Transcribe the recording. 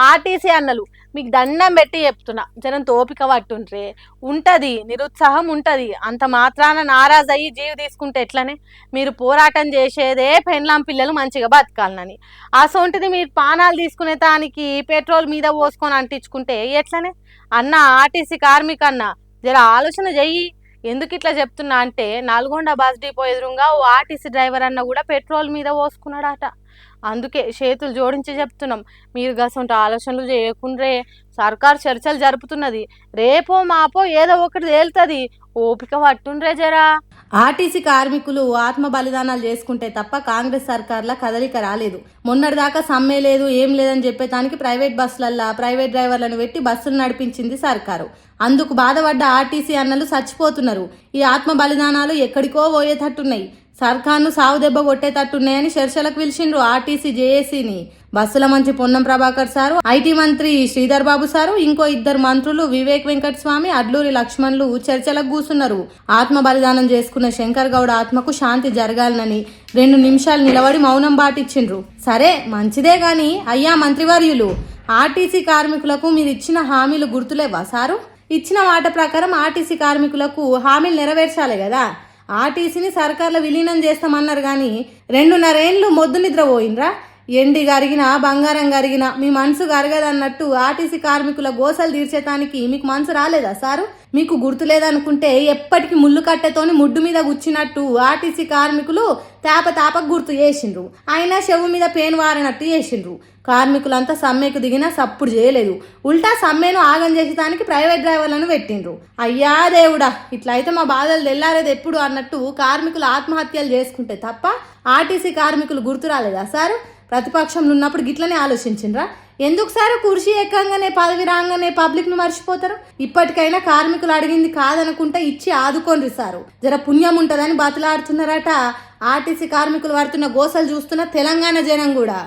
RTC అన్నలు మీకు దండం పెట్టి చెప్తున్నా, జనం తోపిక పట్టుండ్రే. ఉంటది, నిరుత్సాహం ఉంటది. అంత మాత్రాన నారాజ్ అయ్యి జీవి తీసుకుంటే ఎట్లనే? మీరు పోరాటం చేసేదే పెండ్లాం పిల్లలు మంచిగా బతకాలని. అసొంటిది మీరు పానాలు తీసుకునే దానికి పెట్రోల్ మీద పోసుకొని అంటించుకుంటే ఎట్లనే? అన్న ఆర్టీసీ కార్మిక అన్న, జర ఆలోచన చెయ్యి. ఎందుకు ఇట్లా చెప్తున్నా అంటే, నల్గొండ బస్ డిపో ఎదురుగా ఓ ఆర్టీసీ డ్రైవర్ అన్న కూడా పెట్రోల్ మీద పోసుకున్నాడట. అందుకే చేతులు జోడించి చెప్తున్నాం, మీరు గసంటి ఆలోచనలు చేయకుండ్రే. సర్కార్ చర్చలు జరుపుతున్నది, రేపో మాపో ఏదో ఒకటి తేలుతుంది. ఓపిక పట్టుండ్రే జరా. ఆర్టీసీ కార్మికులు ఆత్మ బలిదానాలు చేసుకుంటే తప్ప కాంగ్రెస్ సర్కార్ల కదలిక రాలేదు. మొన్నటిదాకా సమ్మె లేదు, ఏం లేదని చెప్పేదానికి ప్రైవేట్ బస్సులల్లా ప్రైవేట్ డ్రైవర్లను పెట్టి బస్సులు నడిపించింది సర్కారు. అందుకు బాధపడ్డ ఆర్టీసీ అన్నలు చచ్చిపోతున్నారు. ఈ ఆత్మ బలిదానాలు ఎక్కడికో పోయేటట్టున్నాయి. సర్కార్ను సావు దెబ్బ కొట్టేటట్టున్నాయని చర్చలకు పిలిచిండ్రు ఆర్టీసీ జేఏసీని. బస్సుల మంత్రి పొన్నం ప్రభాకర్ సారు, ఐటీ మంత్రి శ్రీధర్ బాబు సారు, ఇంకో ఇద్దరు మంత్రులు వివేక్ వెంకటస్వామి, అడ్లూరి లక్ష్మణ్లు చర్చలకు కూసున్నారు. ఆత్మ బలిదానం చేసుకున్న శంకర్ గౌడ్ ఆత్మకు శాంతి జరగాలనని 2 నిమిషాలు నిలబడి మౌనం పాటించిండ్రు. సరే మంచిదే గాని అయ్యా మంత్రివర్యులు, ఆర్టీసీ కార్మికులకు మీరు ఇచ్చిన హామీలు గుర్తులేవా సారు? ఇచ్చిన మాట ప్రకారం ఆర్టీసీ కార్మికులకు హామీలు నెరవేర్చాలి కదా. ఆర్టీసీని సర్కార్లో విలీనం చేస్తామన్నారు కానీ 2.5 ఏళ్ళు మొద్దు నిద్ర పోయినరా? ఎండి గరిగినా బంగారం గరిగినా మీ మనసు గరగదన్నట్టు ఆర్టీసీ కార్మికుల గోసలు తీర్చేటానికి మీకు మనసు రాలేదా సారు? మీకు గుర్తులేదనుకుంటే ఎప్పటికీ ముళ్ళు కట్టెతోని ముడ్డు మీద గుచ్చినట్టు ఆర్టీసీ కార్మికులు తాపకు గుర్తు చేసిండ్రు. అయినా చెవు మీద పేను వారినట్టు చేసిండ్రు. కార్మికులంతా సమ్మెకు దిగినా సప్పుడు చేయలేదు. ఉల్టా సమ్మెను ఆగం చేసేదానికి ప్రైవేట్ డ్రైవర్లను పెట్టిండ్రు. అయ్యా దేవుడా, ఇట్లా అయితే మా బాధలు తెల్లారేది ఎప్పుడు అన్నట్టు కార్మికులు ఆత్మహత్యలు చేసుకుంటే తప్ప ఆర్టీసీ కార్మికులు గుర్తు రాలేదా సారు? ప్రతిపక్షంలో ఉన్నప్పుడు గిట్లనే ఆలోచించిండ్రా? ఎందుకు సార్ కుర్చీ ఎక్కంగానే పదవి రాగానే పబ్లిక్ ను మర్చిపోతారు? ఇప్పటికైనా కార్మికులు అడిగింది కాదనుకుంటే ఇచ్చి ఆదుకోండి సారు. జర పుణ్యం ఉంటదని బతలాడుతున్నారట. ఆర్టీసీ కార్మికులు పడుతున్న గోసలు చూస్తున్న తెలంగాణ జనం కూడా.